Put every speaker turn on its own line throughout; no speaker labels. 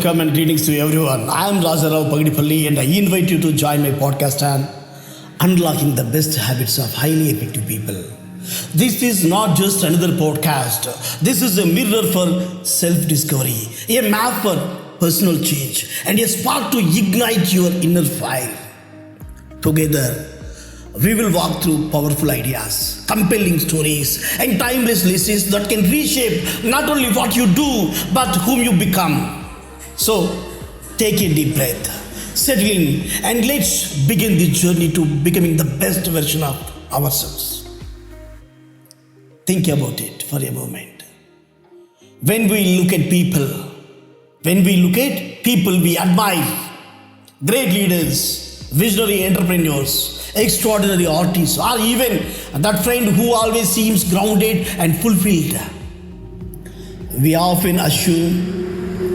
welcome and greetings to everyone. I am RajaRao Pagidipalli and I invite you to join my podcast on Unlocking the Best Habits of Highly Effective People. This is not just another podcast. This is a mirror for self-discovery, a map for personal change, and a spark to ignite your inner fire. Together, we will walk through powerful ideas, compelling stories, and timeless lessons that can reshape not only what you do, but whom you become. So, take a deep breath, settle in, and let's begin the journey to becoming the best version of ourselves. Think about it for a moment. When we look at people, we admire great leaders, visionary entrepreneurs, extraordinary artists, or even that friend who always seems grounded and fulfilled. We often assume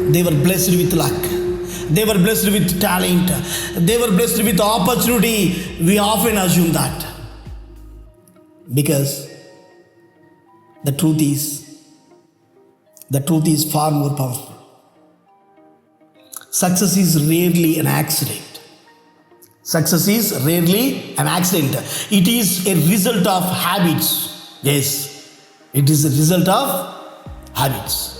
they were blessed with luck, they were blessed with talent, they were blessed with opportunity. We often assume that because the truth is far more powerful. Success is rarely an accident. Success is rarely an accident. It is a result of habits. Yes, it is a result of habits.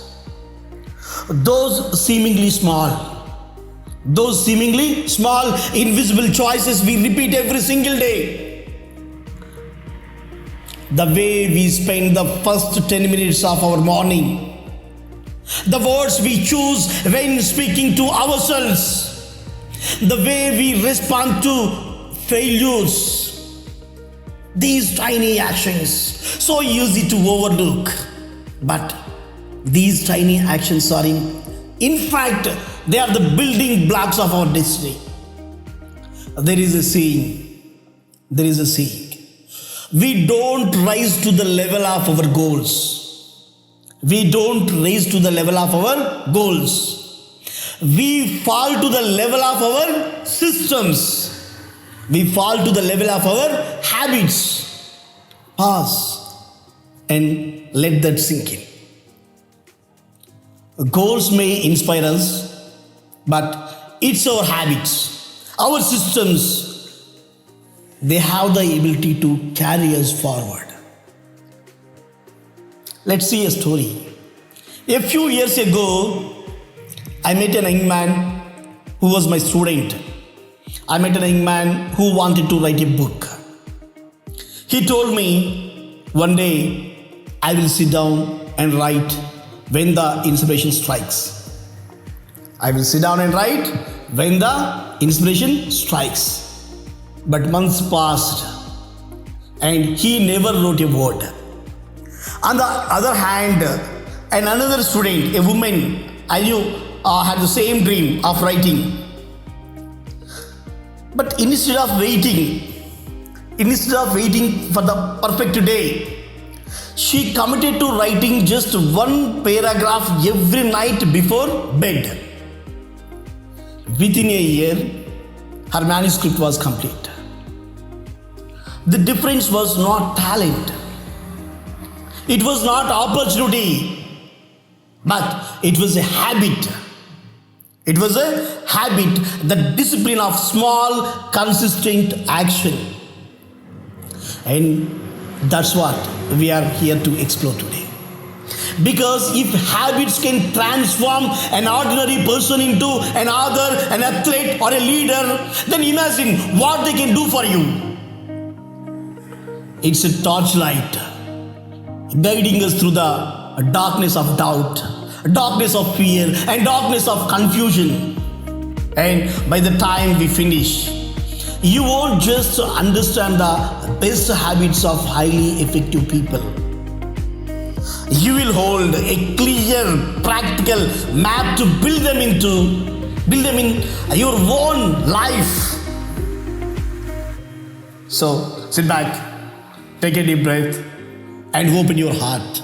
Those seemingly small, invisible choices we repeat every single day. The way we spend the first 10 minutes of our morning, the words we choose when speaking to ourselves, the way we respond to failures. These tiny actions, so easy to overlook, but these tiny actions are in fact, they are the building blocks of our destiny. There is a saying, we don't rise to the level of our goals. We fall to the level of our systems. We fall to the level of our habits. Pause and let that sink in. Goals may inspire us, but it's our habits, our systems. They have the ability to carry us forward. Let's see a story. A few years ago, I met a young man who was my student. I met a young man who wanted to write a book. He told me, one day I will sit down and write when the inspiration strikes. I will sit down and write when the inspiration strikes. But months passed and he never wrote a word. On the other hand, another student, a woman I knew, had the same dream of writing. But instead of waiting for the perfect day, she committed to writing just one paragraph every night before bed. Within a year, her manuscript was complete. The difference was not talent. It was not opportunity, but it was a habit. It was a habit, the discipline of small, consistent action. And that's what we are here to explore today. Because if habits can transform an ordinary person into an author, an athlete, or a leader, then imagine what they can do for you. It's a torchlight guiding us through the darkness of doubt, darkness of fear, and darkness of confusion. And by the time we finish, you won't just understand the best habits of highly effective people. You will hold a clear, practical map to build them in your own life. So sit back, take a deep breath, and open your heart,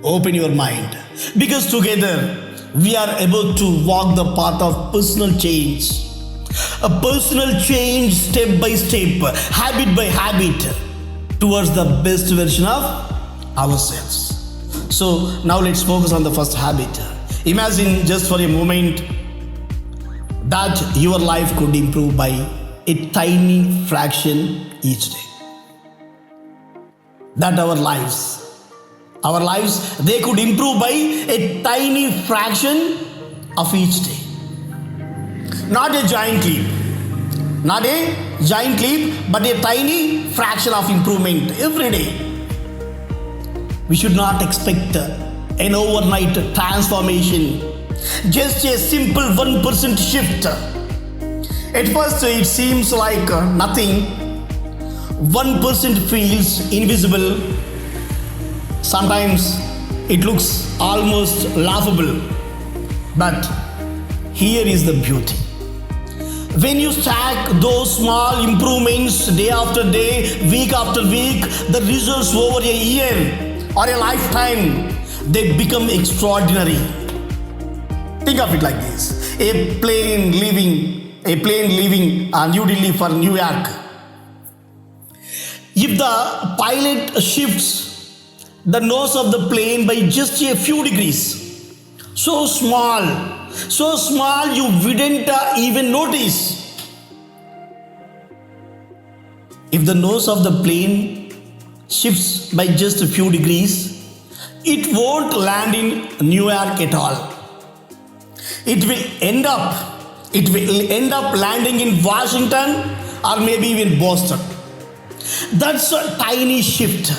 open your mind, because together we are able to walk the path of personal change. A personal change, step by step, habit by habit, towards the best version of ourselves. So now let's focus on the first habit. Imagine just for a moment that your life could improve by a tiny fraction each day. That our lives, they could improve by a tiny fraction of each day. Not a giant leap, but a tiny fraction of improvement every day. We should not expect an overnight transformation, just a simple 1% shift. At first, it seems like nothing. 1% feels invisible. Sometimes it looks almost laughable. But here is the beauty. When you stack those small improvements day after day, week after week, the results over a year or a lifetime, they become extraordinary. Think of it like this. A plane leaving New Delhi for New York. If the pilot shifts the nose of the plane by just a few degrees, so small you wouldn't even notice. If the nose of the plane shifts by just a few degrees, it won't land in New York at all. It will end up landing in Washington or maybe even Boston. That's a tiny shift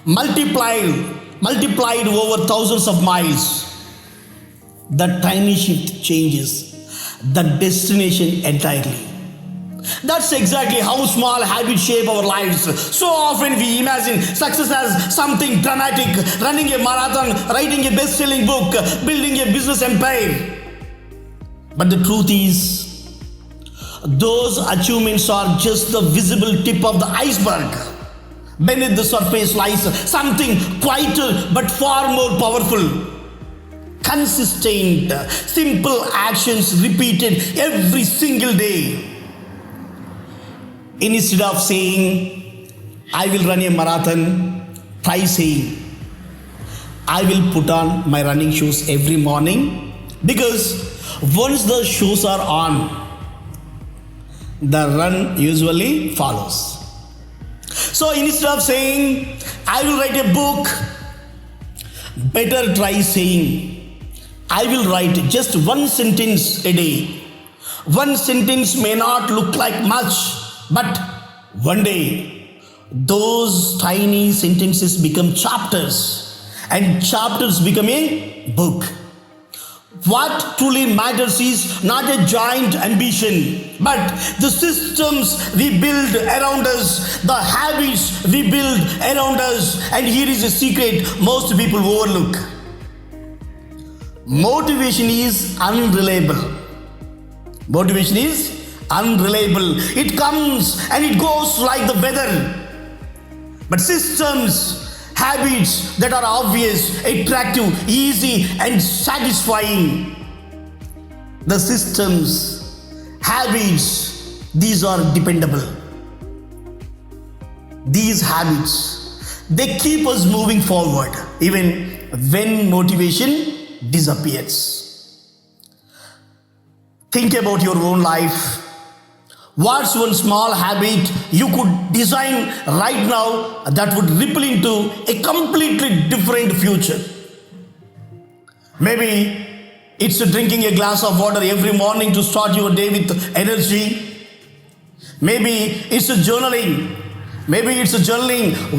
multiplied over thousands of miles. That tiny shift changes the destination entirely. That's exactly how small habits shape our lives. So often we imagine success as something dramatic: running a marathon, writing a best-selling book, building a business empire. But the truth is, those achievements are just the visible tip of the iceberg. Beneath the surface lies something quieter but far more powerful. Consistent, simple actions repeated every single day. Instead of saying, I will run a marathon, try saying, I will put on my running shoes every morning, because once the shoes are on, the run usually follows. So instead of saying, I will write a book, better try saying, I will write just one sentence a day. One sentence may not look like much, but one day, those tiny sentences become chapters, and chapters become a book. What truly matters is not a giant ambition, but the systems we build around us, the habits we build around us. And here is a secret most people overlook. Motivation is unreliable. It comes and it goes like the weather. But systems, habits that are obvious, attractive, easy, and satisfying. The systems, habits, these are dependable. These habits, they keep us moving forward even when motivation disappears. Think about your own life. What's one small habit you could design right now that would ripple into a completely different future? Maybe it's drinking a glass of water every morning to start your day with energy. Maybe it's journaling.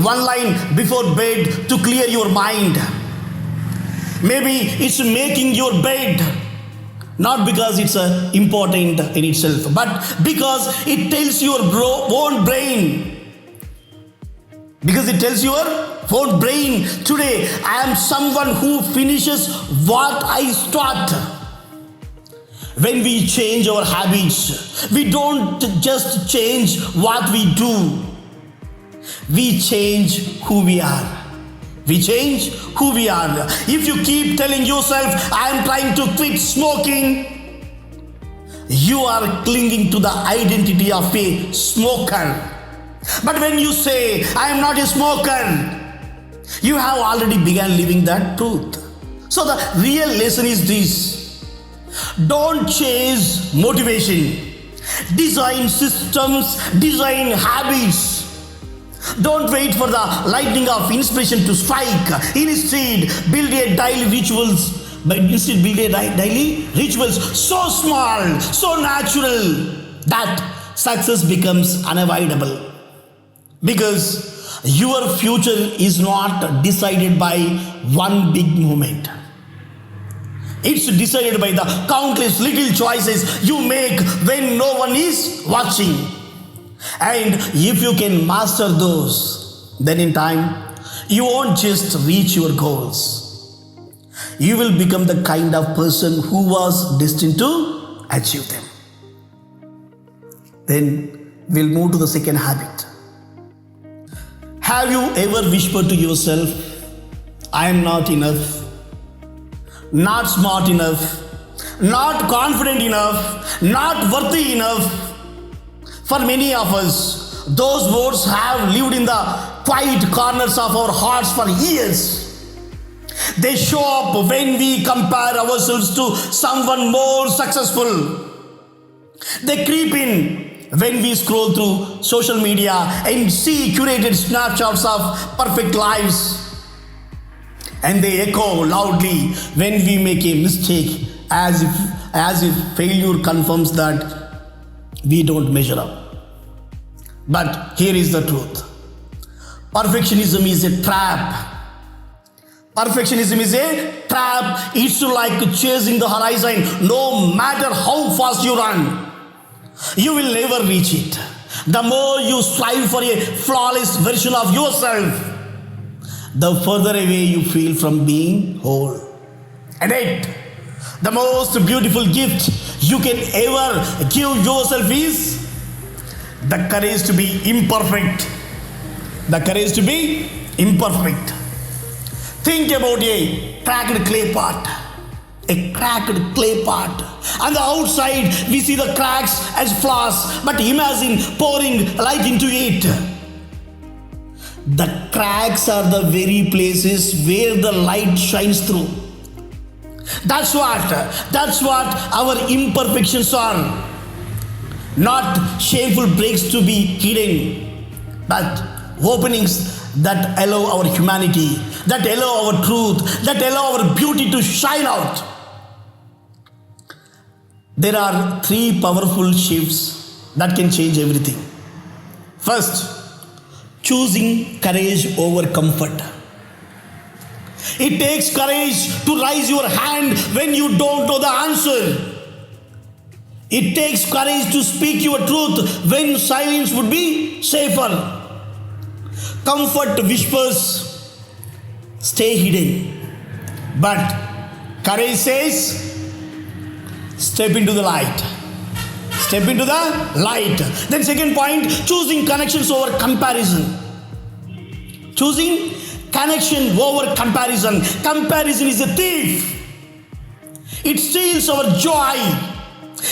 One line before bed to clear your mind. Maybe it's making your bed, not because it's important in itself, but because it tells your own brain. Today I am someone who finishes what I start. When we change our habits, we don't just change what we do, we change who we are. If you keep telling yourself, I am trying to quit smoking, you are clinging to the identity of a smoker. But when you say, I am not a smoker, you have already begun living that truth. So the real lesson is this: don't chase motivation, design systems, design habits. Don't wait for the lightning of inspiration to strike. Instead, build a daily rituals. But instead, build a daily rituals so small, so natural that success becomes unavoidable. Because your future is not decided by one big moment. It's decided by the countless little choices you make when no one is watching. And if you can master those, then in time, you won't just reach your goals. You will become the kind of person who was destined to achieve them. Then we'll move to the second habit. Have you ever whispered to yourself, I am not enough, not smart enough, not confident enough, not worthy enough? For many of us, those words have lived in the quiet corners of our hearts for years. They show up when we compare ourselves to someone more successful. They creep in when we scroll through social media and see curated snapshots of perfect lives. And they echo loudly when we make a mistake, as if failure confirms that we don't measure up. But here is the truth. Perfectionism is a trap. Perfectionism is a trap. It's like chasing the horizon. No matter how fast you run, you will never reach it. The more you strive for a flawless version of yourself, the further away you feel from being whole. And yet, the most beautiful gift you can ever give yourself is the courage to be imperfect. The courage to be imperfect. Think about a cracked clay pot. A cracked clay pot. On the outside, we see the cracks as flaws, but imagine pouring light into it. The cracks are the very places where the light shines through. That's what our imperfections are. Not shameful breaks to be hidden, but openings that allow our humanity, that allow our truth, that allow our beauty to shine out. There are three powerful shifts that can change everything. First, choosing courage over comfort. It takes courage to raise your hand when you don't know the answer. It takes courage to speak your truth when silence would be safer. Comfort whispers, stay hidden. But courage says, step into the light. Step into the light. Then second point, choosing connections over comparison. Choosing connection over comparison. Comparison is a thief. It steals our joy.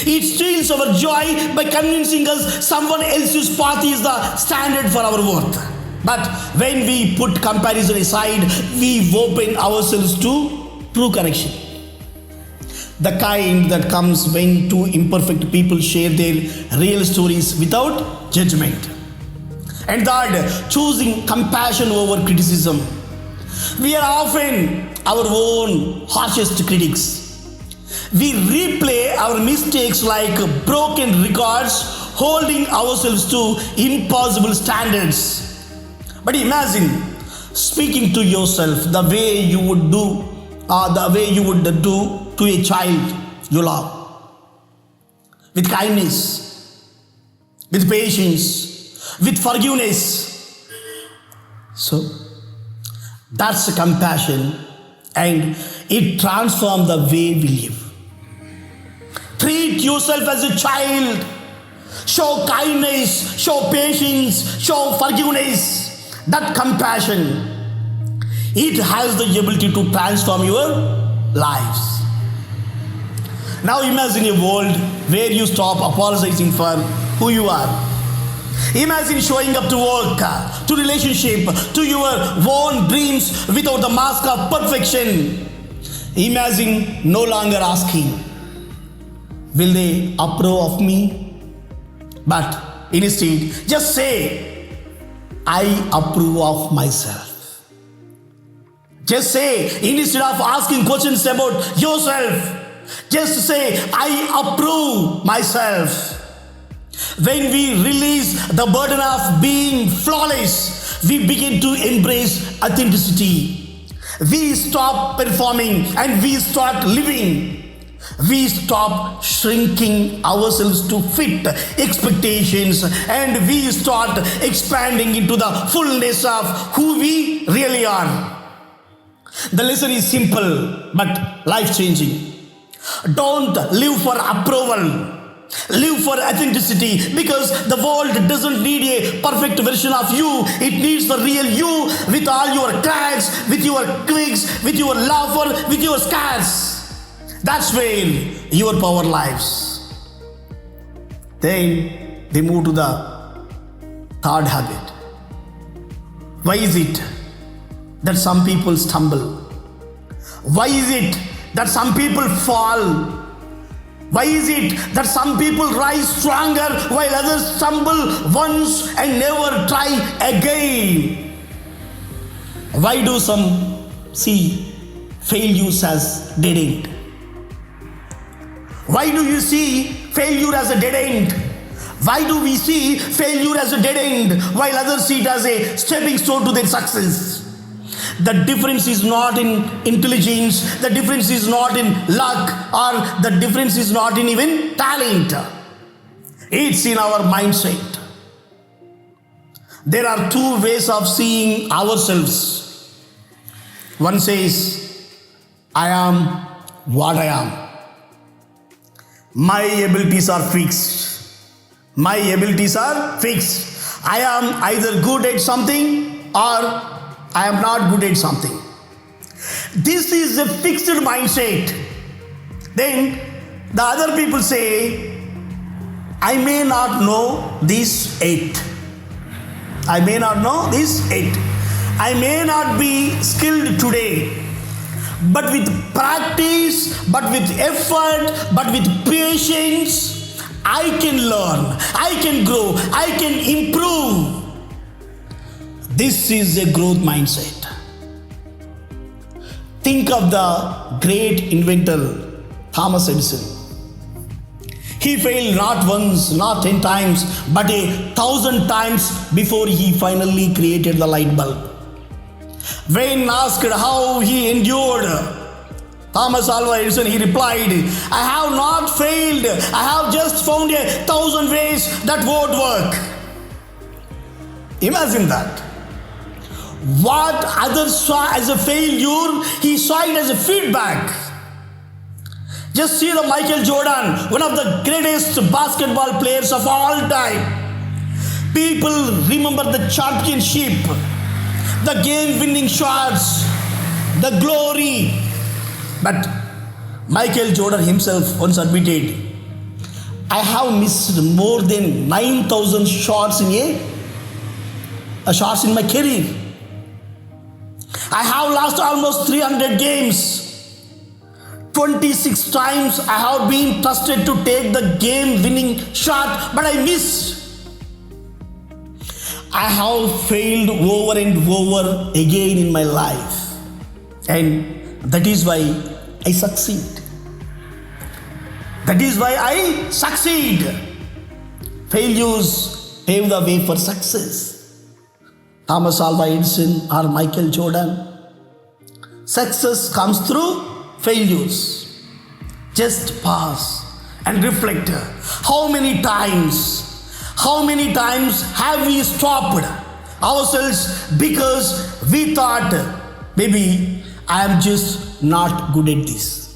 It steals our joy by convincing us someone else's path is the standard for our worth. But when we put comparison aside, we open ourselves to true connection. The kind that comes when two imperfect people share their real stories without judgment. And third, choosing compassion over criticism. We are often our own harshest critics. We replay our mistakes like broken records, holding ourselves to impossible standards. But imagine speaking to yourself the way you would do to a child you love. With kindness, with patience, with forgiveness. So, that's compassion, and it transforms the way we live. Treat yourself as a child. Show kindness, show patience, show forgiveness. That compassion, it has the ability to transform your lives. Now imagine a world where you stop apologizing for who you are. Imagine showing up to work, to relationship, to your own dreams without the mask of perfection. Imagine no longer asking, will they approve of me? But instead, just say, I approve of myself. Just say, instead of asking questions about yourself, just say, I approve myself. When we release the burden of being flawless, we begin to embrace authenticity. We stop performing and we start living. We stop shrinking ourselves to fit expectations and we start expanding into the fullness of who we really are. The lesson is simple but life-changing. Don't live for approval. Live for authenticity, because the world doesn't need a perfect version of you. It needs the real you, with all your cracks, with your quirks, with your laughter, with your scars. That's where your power lies. Then we move to the third habit. Why is it that some people stumble? Why is it that some people fall? Why is it that some people rise stronger while others stumble once and never try again? Why do some see failures as dead end? Why do you see failure as a dead end? Why do we see failure as a dead end while others see it as a stepping stone to their success? The difference is not in intelligence, the difference is not in luck, or the difference is not in even talent. It's in our mindset. There are two ways of seeing ourselves. One says, I am what I am. My abilities are fixed. My abilities are fixed. I am either good at something or I am not good at something. This is a fixed mindset. Then the other people say, I may not know this yet. I may not know this yet. I may not be skilled today. But with practice, but with effort, but with patience, I can learn, I can grow, I can improve. This is a growth mindset. Think of the great inventor Thomas Edison. He failed not once, not 10 times, but 1,000 times before he finally created the light bulb. When asked how he endured, Thomas Alva Edison, he replied, I have not failed. I have just found 1,000 ways that won't work. Imagine that. What others saw as a failure, he saw it as a feedback. Just see the Michael Jordan, one of the greatest basketball players of all time. People remember the championship, the game-winning shots, the glory. But Michael Jordan himself once admitted, I have missed more than 9,000 shots in my career. I have lost almost 300 games. 26 times I have been trusted to take the game-winning shot, but I missed. I have failed over and over again in my life. And that is why I succeed. That is why I succeed. Failures pave the way for success. Thomas Alva Edison or Michael Jordan. Success comes through failures. Just pause and reflect. How many times have we stopped ourselves because we thought, maybe I am just not good at this?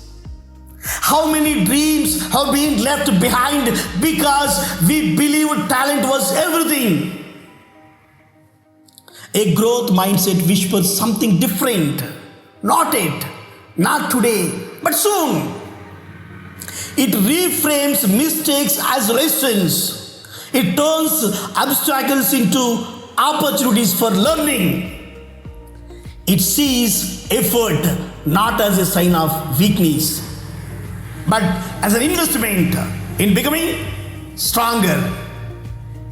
How many dreams have been left behind because we believed talent was everything? A growth mindset whispers something different. Not yet, not today, but soon. It reframes mistakes as lessons. It turns obstacles into opportunities for learning. It sees effort not as a sign of weakness, but as an investment in becoming stronger.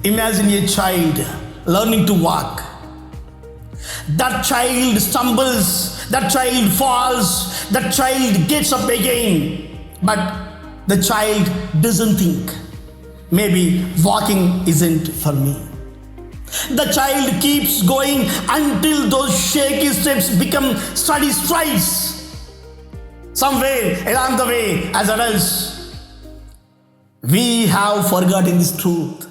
Imagine a child learning to walk. That child stumbles, that child falls, that child gets up again. But the child doesn't think, maybe walking isn't for me. The child keeps going until those shaky steps become steady strides. Somewhere along the way, as adults, we have forgotten this truth.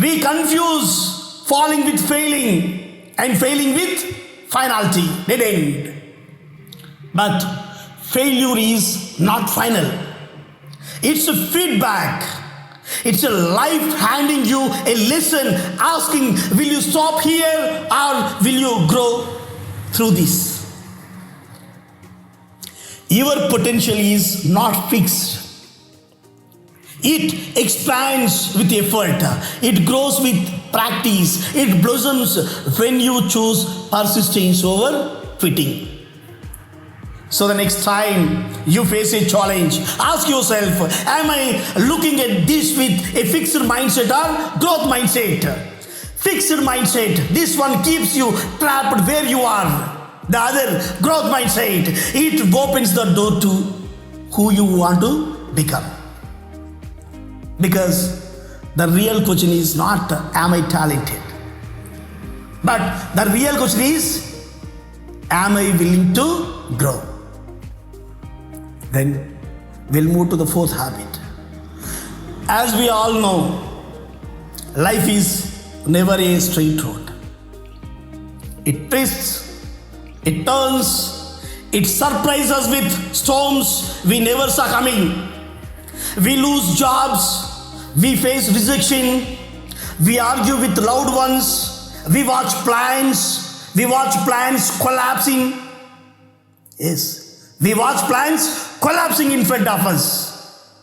We confuse falling with failing and failing with finality, dead end. But failure is not final. It's a feedback. It's a life handing you a lesson, asking, will you stop here or will you grow through this? Your potential is not fixed. It expands with effort. It grows with practice. It blossoms when you choose persistence over quitting. So the next time you face a challenge, ask yourself, am I looking at this with a fixed mindset or growth mindset? Fixed mindset, this one keeps you trapped where you are. The other, growth mindset, it opens the door to who you want to become. Because the real question is not, am I talented? But the real question is, am I willing to grow? Then we'll move to the fourth habit. As we all know, life is never a straight road. It twists, it turns, it surprises us with storms we never saw coming. We lose jobs, we face rejection, we argue with loved ones, we watch plans collapsing. Yes, we watch plans collapsing in front of us.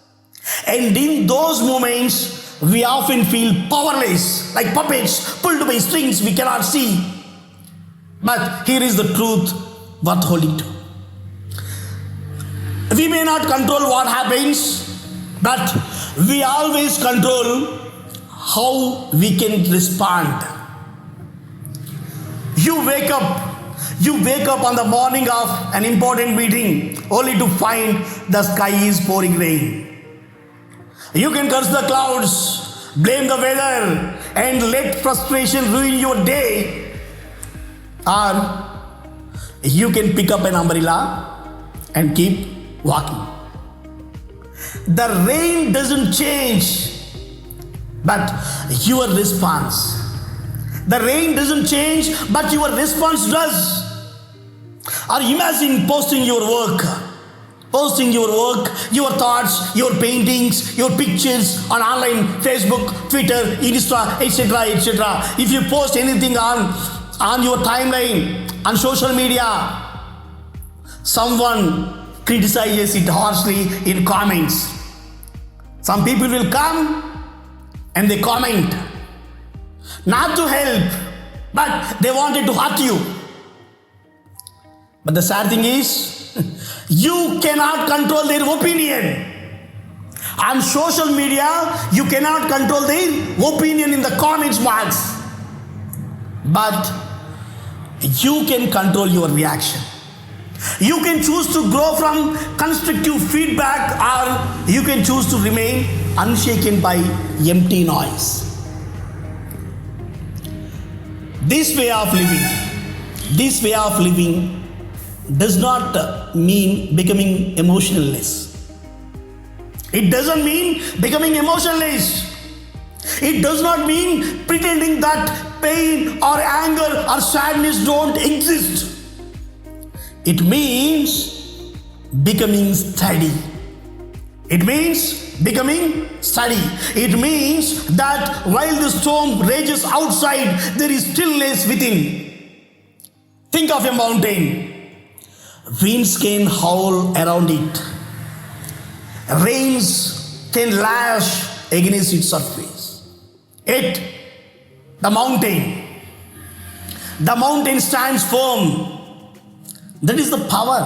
And in those moments, we often feel powerless, like puppets pulled by strings we cannot see. But here is the truth worth holding to. We may not control what happens, but we always control how we can respond. You wake up on the morning of an important meeting only to find the sky is pouring rain. You can curse the clouds, blame the weather, and let frustration ruin your day. Or you can pick up an umbrella and keep walking. The rain doesn't change, but your response. The rain doesn't change, but your response does. Or imagine posting your work, your thoughts, your paintings, your pictures on online, Facebook, Twitter, Insta, etc. If you post anything on your timeline, on social media, someone criticizes it harshly in comments. Some people will come and they comment, not to help, but they wanted to hurt you. But the sad thing is, you cannot control their opinion. On social media, you cannot control their opinion in the comments box. But you can control your reaction. You can choose to grow from constructive feedback, or you can choose to remain unshaken by empty noise. This way of living does not mean becoming emotionless. It doesn't mean becoming emotionless. It does not mean pretending that pain or anger or sadness don't exist. It means becoming steady. It means that while the storm rages outside, there is stillness within. Think of a mountain. Winds can howl around it. Rains can lash against its surface. Yet, the mountain stands firm. That is the power.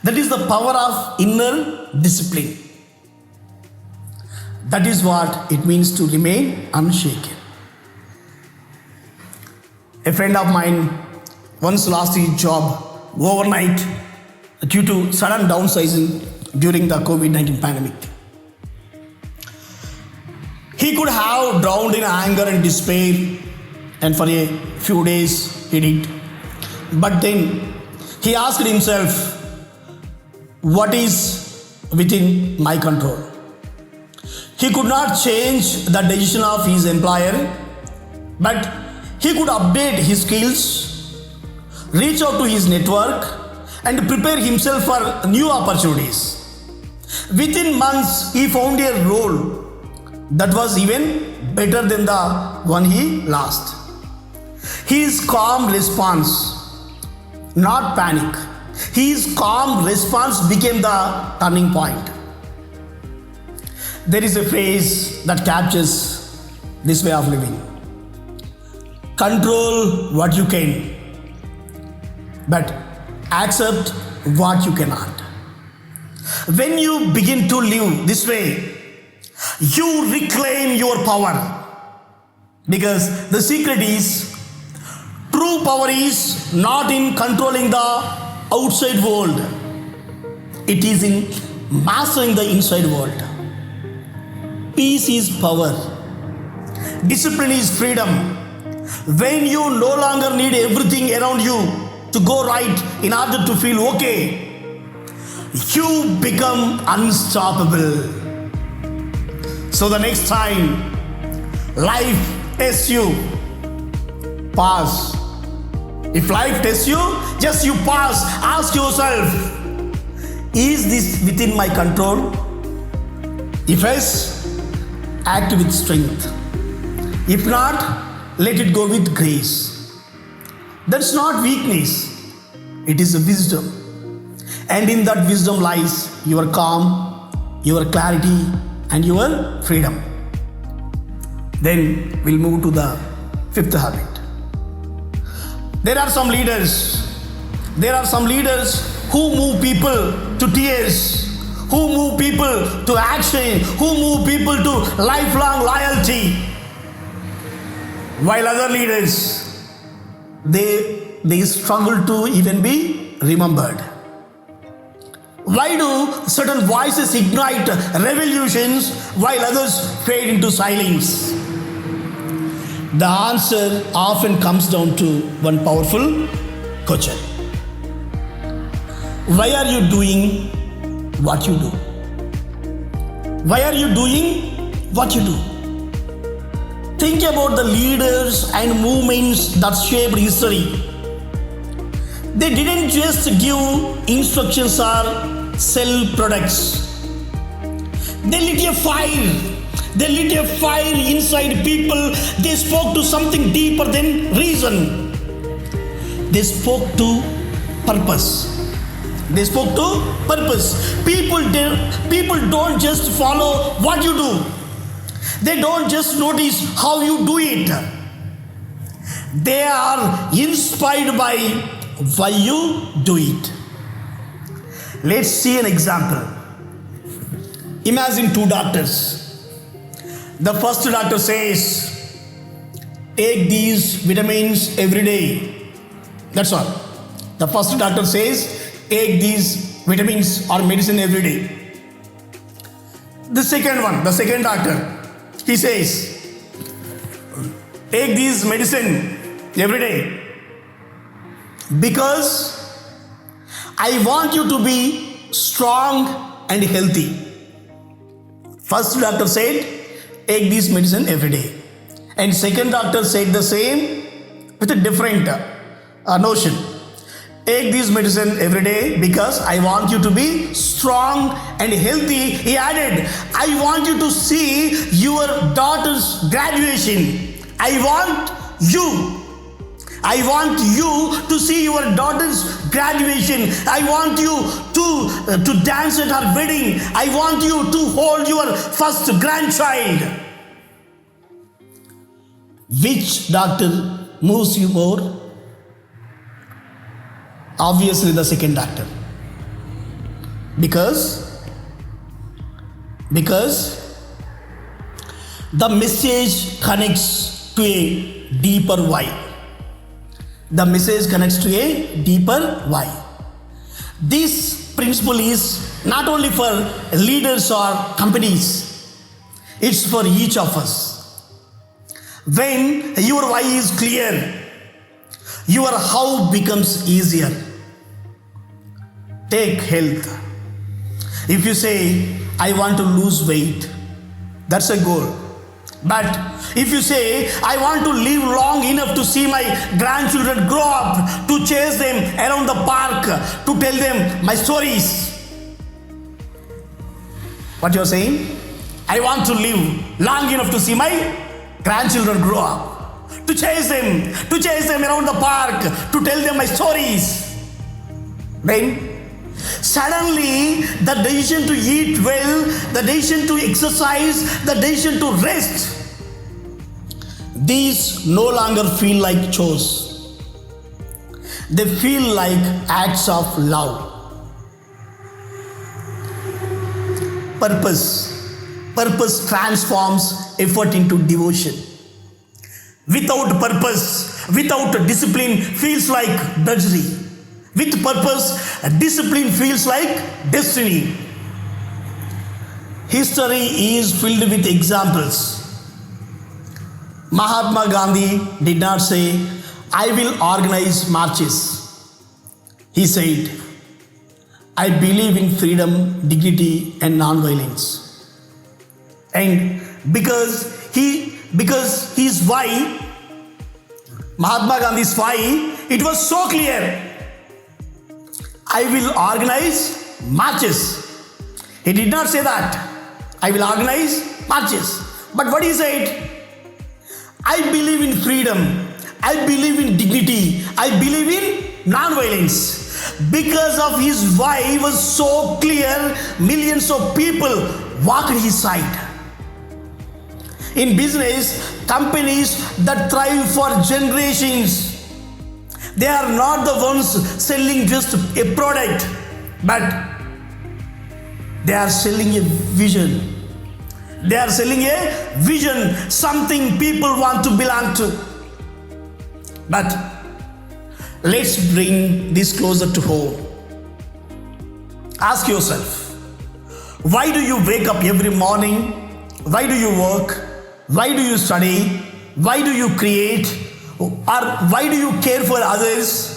That is the power of inner discipline. That is what it means to remain unshaken. A friend of mine once lost his job overnight due to sudden downsizing during the COVID-19 pandemic. He could have drowned in anger and despair, and for a few days he did. But then he asked himself, what is within my control? He could not change the decision of his employer, but he could update his skills, reach out to his network, and prepare himself for new opportunities. Within months, he found a role that was even better than the one he lost. His calm response, not panic, his calm response became the turning point. There is a phrase that captures this way of living. Control what you can, but accept what you cannot. When you begin to live this way, you reclaim your power. Because the secret is, true power is not in controlling the outside world. It is in mastering the inside world. Peace is power. Discipline is freedom. When you no longer need everything around you to go right in order to feel okay, you become unstoppable. So the next time life tests you, pause. If life tests you, just you pause. Ask yourself, is this within my control? If yes, act with strength. If not, let it go with grace. That's not weakness, it is a wisdom. And in that wisdom lies your calm, your clarity, and your freedom. Then we'll move to the fifth habit. There are some leaders who move people to tears, who move people to action, who move people to lifelong loyalty. While other leaders, they struggle to even be remembered. Why do certain voices ignite revolutions while others fade into silence? The answer often comes down to one powerful question. Why are you doing what you do? Why are you doing what you do? Think about the leaders and movements that shaped history. They didn't just give instructions or sell products. They lit a fire. They lit a fire inside people. They spoke to something deeper than reason. They spoke to purpose. They spoke to purpose. People don't just follow what you do. They don't just notice how you do it. They are inspired by why you do it. Let's see an example. Imagine two doctors. The first doctor says, take these vitamins every day. That's all. The first doctor says, take these vitamins or medicine every day. The second doctor, he says, take these medicine every day because I want you to be strong and healthy. First doctor said, take this medicine every day. And second doctor said the same with a different notion. Take this medicine every day because I want you to be strong and healthy. He added, I want you to see your daughter's graduation. I want you to see your daughter's graduation. I want you to dance at her wedding. I want you to hold your first grandchild. Which doctor moves you more? Obviously, the second actor. Because the message connects to a deeper why. The message connects to a deeper why. This principle is not only for leaders or companies, it's for each of us. When your why is clear, your how becomes easier. Take health. If you say, I want to lose weight, that's a goal. But if you say, I want to live long enough to see my grandchildren grow up, to chase them around the park, to tell them my stories. What you're saying? I want to live long enough to see my grandchildren grow up, to chase them around the park, to tell them my stories. Then suddenly the decision to eat well, the decision to exercise, the decision to rest, these no longer feel like chores. They feel like acts of love. Purpose transforms effort into devotion. Without purpose, without discipline, feels like drudgery. With purpose, discipline feels like destiny. History is filled with examples. Mahatma Gandhi did not say, I will organize marches. He said, I believe in freedom, dignity, and non-violence. And because his why, Mahatma Gandhi's why, it was so clear. I will organize marches. He did not say that. I will organize marches. But what he said? I believe in freedom. I believe in dignity. I believe in non-violence. Because of his why was so clear, millions of people walked his side. In business, companies that thrive for generations, they are not the ones selling just a product, but they are selling a vision. They are selling a vision, something people want to belong to. But let's bring this closer to home. Ask yourself, why do you wake up every morning? Why do you work? Why do you study? Why do you create? Or why do you care for others?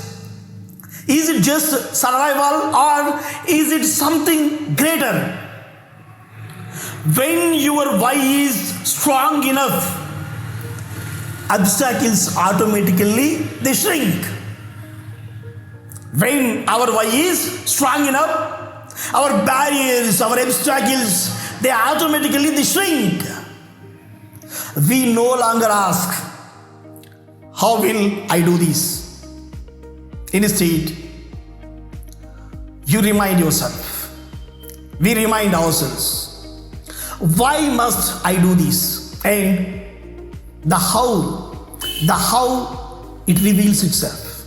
Is it just survival or is it something greater? When your why is strong enough, obstacles automatically they shrink. When our why is strong enough, our barriers, our obstacles, they automatically they shrink. We no longer ask, how will I do this? Instead, you remind yourself. We remind ourselves. Why must I do this? And the how it reveals itself.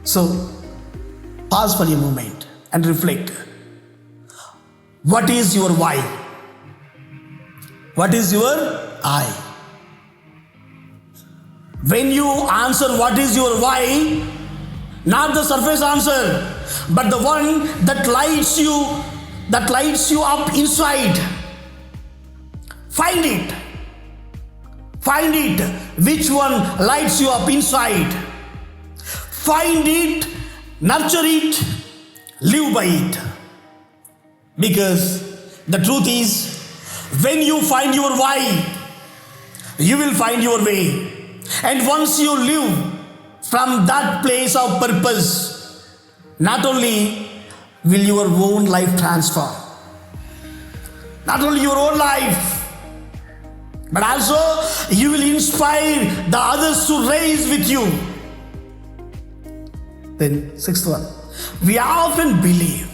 So, pause for a moment and reflect. What is your why? What is your I? When you answer what is your why, not the surface answer, but the one that lights you up inside. Find it. Which one lights you up inside? Find it, nurture it, live by it. Because the truth is, when you find your why, you will find your way. And once you live from that place of purpose, not only will your own life transform, not only your own life, but also you will inspire the others to raise with you. Then, sixth one, we often believe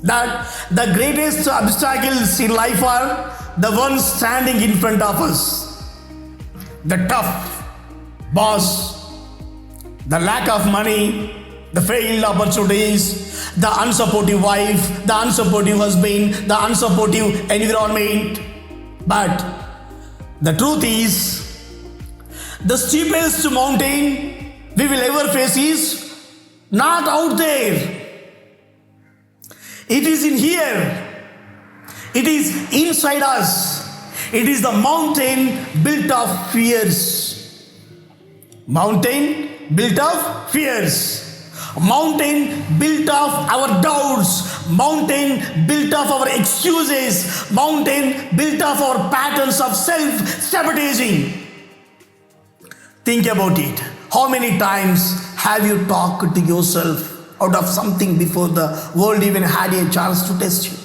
that the greatest obstacles in life are the ones standing in front of us. The tough boss, the lack of money, the failed opportunities, the unsupportive wife, the unsupportive husband, the unsupportive environment. But the truth is, the steepest mountain we will ever face is not out there. It is in here. It is inside us. It is the mountain built of fears. Mountain built of fears. Mountain built of our doubts. Mountain built of our excuses. Mountain built of our patterns of self-sabotaging. Think about it. How many times have you talked to yourself out of something before the world even had a chance to test you?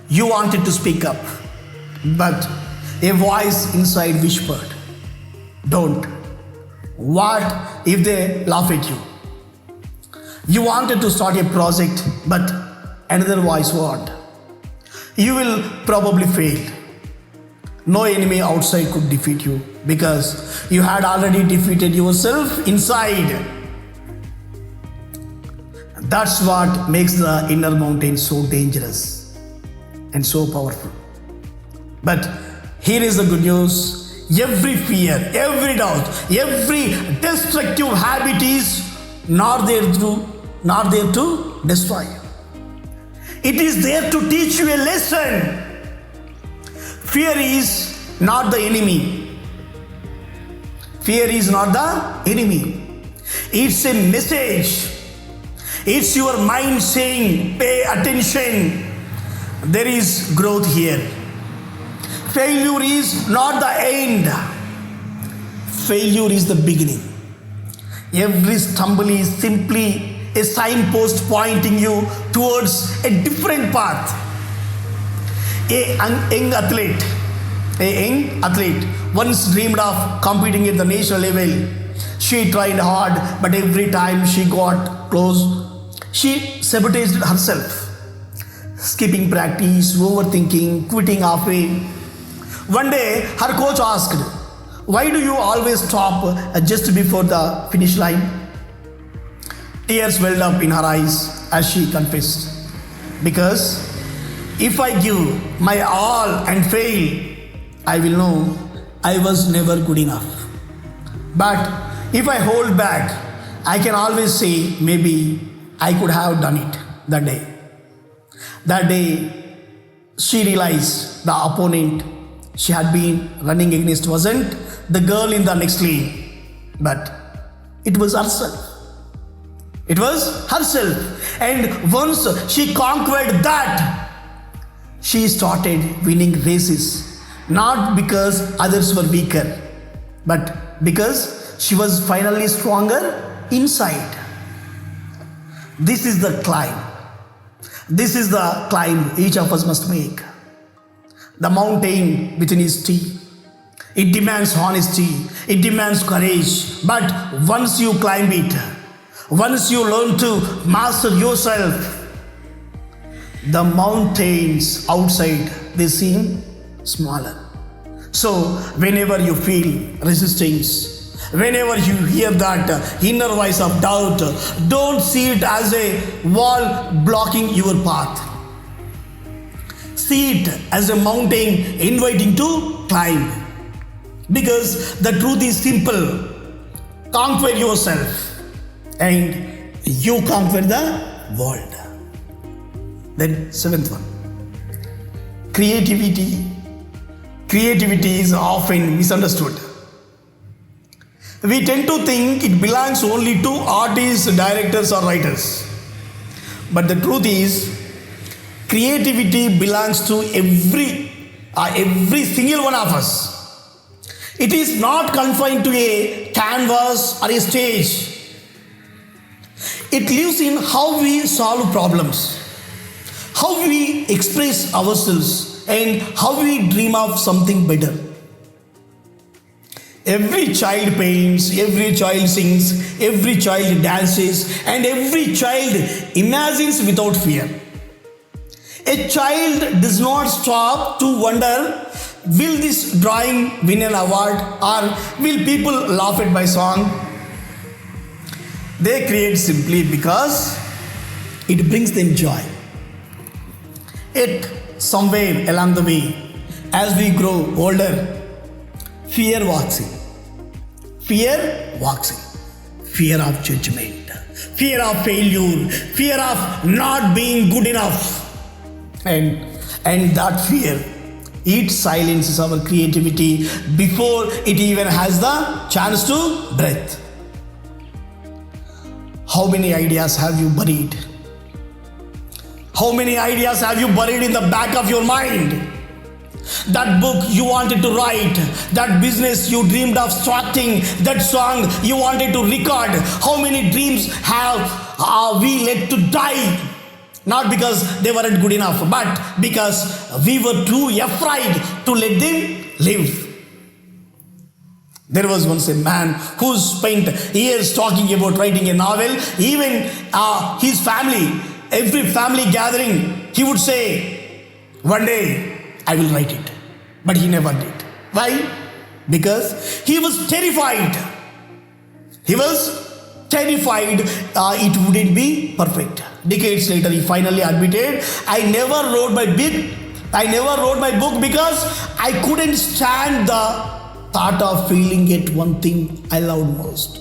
You wanted to speak up, but a voice inside whispered, "Don't. What if they laugh at you?" You wanted to start a project, but another voice warned, "You will probably fail. No enemy outside could defeat you because you had already defeated yourself inside." That's what makes the inner mountain so dangerous and so powerful. But here is the good news. Every fear, every doubt, every destructive habit is not there to destroy you. It is there to teach you a lesson. Fear is not the enemy. Fear is not the enemy. It's a message. It's your mind saying, "Pay attention. There is growth here." Failure is not the end. Failure is the beginning. Every stumble is simply a signpost pointing you towards a different path. A young athlete once dreamed of competing at the national level. She tried hard, but every time she got close, she sabotaged herself. Skipping practice, overthinking, quitting halfway. One day, her coach asked, "Why do you always stop just before the finish line?" Tears welled up in her eyes as she confessed, "Because if I give my all and fail, I will know I was never good enough. But if I hold back, I can always say maybe I could have done it that day." That day, she realized the opponent she had been running against wasn't the girl in the next lane, but it was herself. It was herself. And once she conquered that, she started winning races. Not because others were weaker, but because she was finally stronger inside. This is the climb. This is the climb each of us must make. The mountain within is steep. It demands honesty. It demands courage. But once you climb it, once you learn to master yourself, the mountains outside, they seem smaller. So whenever you feel resistance, whenever you hear that inner voice of doubt, don't see it as a wall blocking your path. See it as a mountain inviting to climb. Because the truth is simple. Conquer yourself and you conquer the world. Then seventh one. Creativity. Creativity is often misunderstood. We tend to think it belongs only to artists, directors, or writers. But the truth is, creativity belongs to every single one of us. It is not confined to a canvas or a stage. It lives in how we solve problems, how we express ourselves, and how we dream of something better. Every child paints, every child sings, every child dances, and every child imagines without fear. A child does not stop to wonder, will this drawing win an award, or will people laugh at my song? They create simply because it brings them joy. Yet, somewhere along the way, as we grow older, fear walks in. Fear walks in. Fear of judgment, fear of failure, fear of not being good enough. And that fear, it silences our creativity before it even has the chance to breathe. How many ideas have you buried? How many ideas have you buried in the back of your mind? That book you wanted to write, that business you dreamed of starting, that song you wanted to record. How many dreams have we let to die? Not because they weren't good enough, but because we were too afraid to let them live. There was once a man who spent years talking about writing a novel. Even his family, every family gathering, he would say, one day I will write it. But he never did. Why? Because he was terrified. He was terrified it wouldn't be perfect. Decades later, he finally admitted, I never wrote my book because I couldn't stand the thought of failing at one thing I loved most.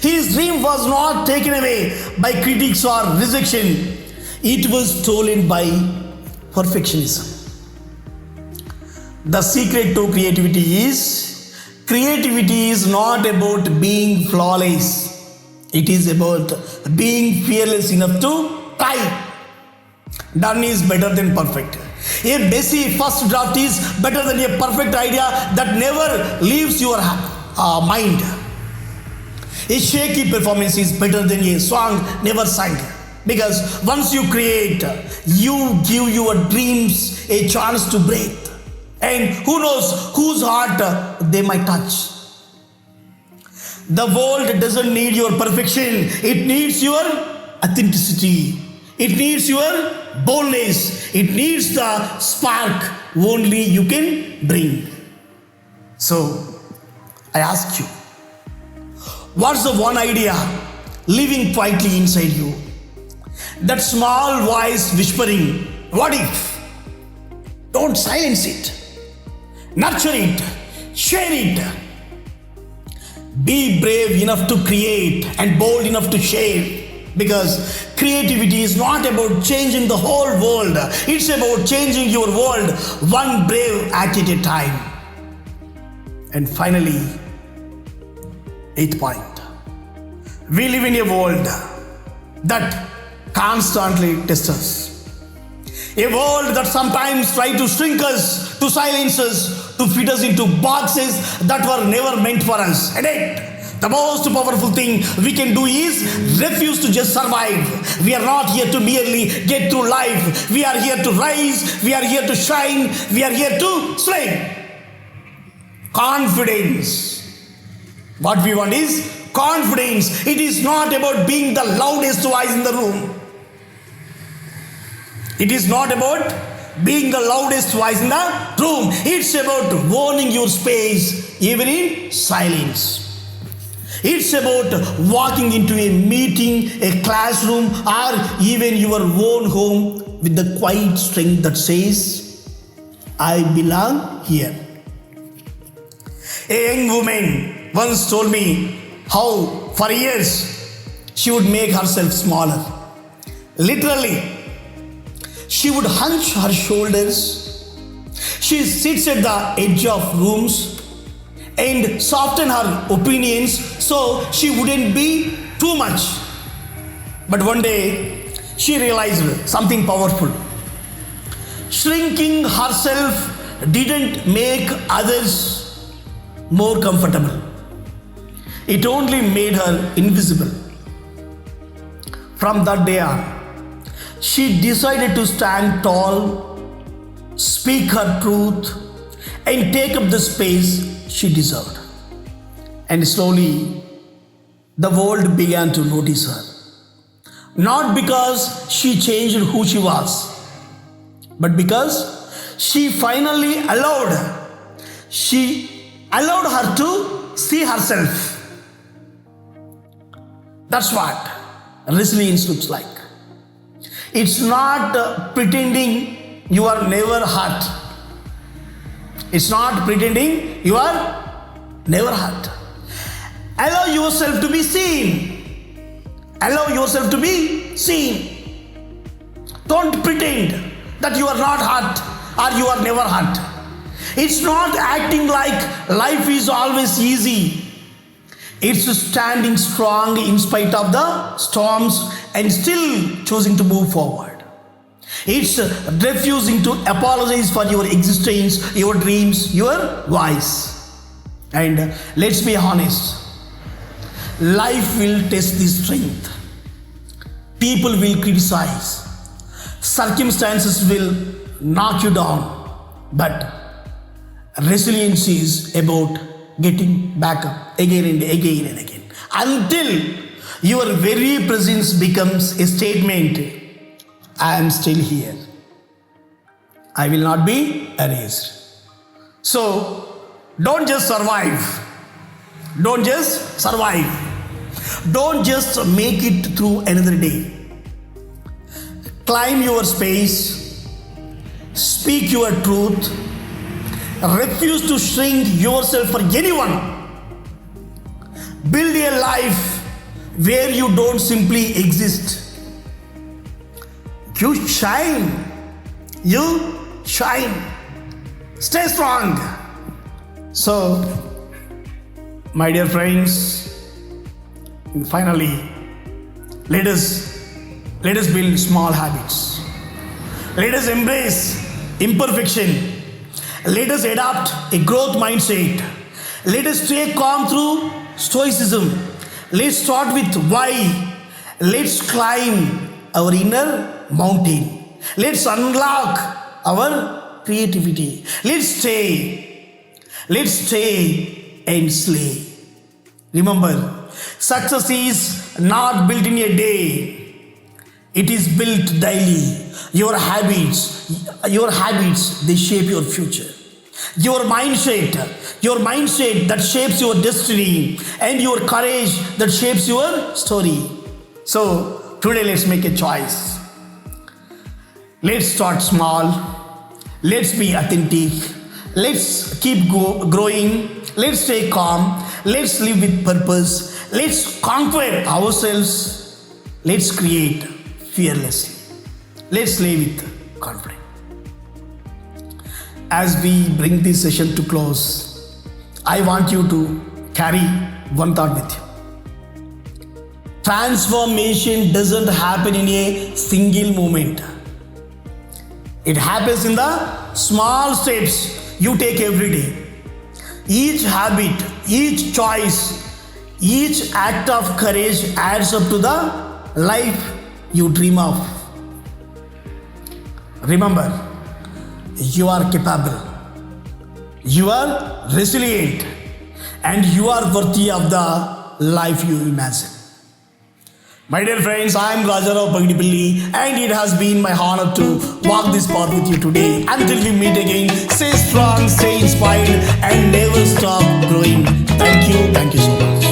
His dream was not taken away by critics or rejection. It was stolen by perfectionism. The secret to creativity is not about being flawless. It is about being fearless enough to try. Done is better than perfect. A messy first draft is better than a perfect idea that never leaves your mind. A shaky performance is better than a song never sung. Because once you create, you give your dreams a chance to breathe. And who knows whose heart they might touch. The world doesn't need your perfection. It needs your authenticity. It needs your boldness. It needs the spark only you can bring. So, I ask you, what's the one idea living quietly inside you? That small voice whispering, what if? Don't silence it. Nurture it. Share it. Be brave enough to create and bold enough to share. Because creativity is not about changing the whole world. It's about changing your world one brave act at a time. And finally, 8th point. We live in a world that constantly tests us. A world that sometimes tries to shrink us, to silence us, to fit us into boxes that were never meant for us. And yet, the most powerful thing we can do is refuse to just survive. We are not here to merely get through life. We are here to rise. We are here to shine. We are here to slay. Confidence. What we want is confidence. It is not about being the loudest voice in the room. It is not about being the loudest voice in the room. It's about owning your space even in silence. It's about walking into a meeting, a classroom, or even your own home with the quiet strength that says, I belong here. A young woman once told me how for years she would make herself smaller. Literally, she would hunch her shoulders. She sits at the edge of rooms and soften her opinions so she wouldn't be too much. But one day, she realized something powerful. Shrinking herself didn't make others more comfortable. It only made her invisible. From that day on, she decided to stand tall, speak her truth, and take up the space she deserved. And slowly, the world began to notice her. Not because she changed who she was, but because she finally allowed her to see herself. That's what resilience looks like. It's not pretending you are never hurt. It's not pretending you are never hurt. Allow yourself to be seen. Allow yourself to be seen. Don't pretend that you are not hurt or you are never hurt. It's not acting like life is always easy. It's standing strong in spite of the storms and still choosing to move forward. It's refusing to apologize for your existence, your dreams, your voice. And let's be honest, life will test this strength. People will criticize. Circumstances will knock you down. But resilience is about getting back up again and again and again until your very presence becomes a statement. I am still here. I will not be erased. So don't just survive. Don't just survive. Don't just make it through another day. Climb your space. Speak your truth. Refuse to shrink yourself for anyone. Build a life where you don't simply exist. You shine. You shine. Stay strong. So, my dear friends, finally, let us build small habits. Let us embrace imperfection. Let us adopt a growth mindset. Let us stay calm through stoicism. Let's start with why. Let's climb our inner mountain. Let's unlock our creativity. Let's stay and slay. Remember, success is not built in a day. It is built daily. Your habits, they shape your future. Your mindset that shapes your destiny, and your courage that shapes your story. So today let's make a choice. Let's start small. Let's be authentic. Let's keep growing. Let's stay calm. Let's live with purpose. Let's conquer ourselves. Let's create fearlessly. Let's live with confidence. As we bring this session to close, I want you to carry one thought with you. Transformation doesn't happen in a single moment. It happens in the small steps you take every day. Each habit, each choice, each act of courage adds up to the life you dream of. Remember, you are capable, you are resilient, and you are worthy of the life you imagine. My dear friends, I am RajaRao Pagidipalli, and it has been my honor to walk this path with you today. Until we meet again, stay strong, stay inspired, and never stop growing. Thank you so much.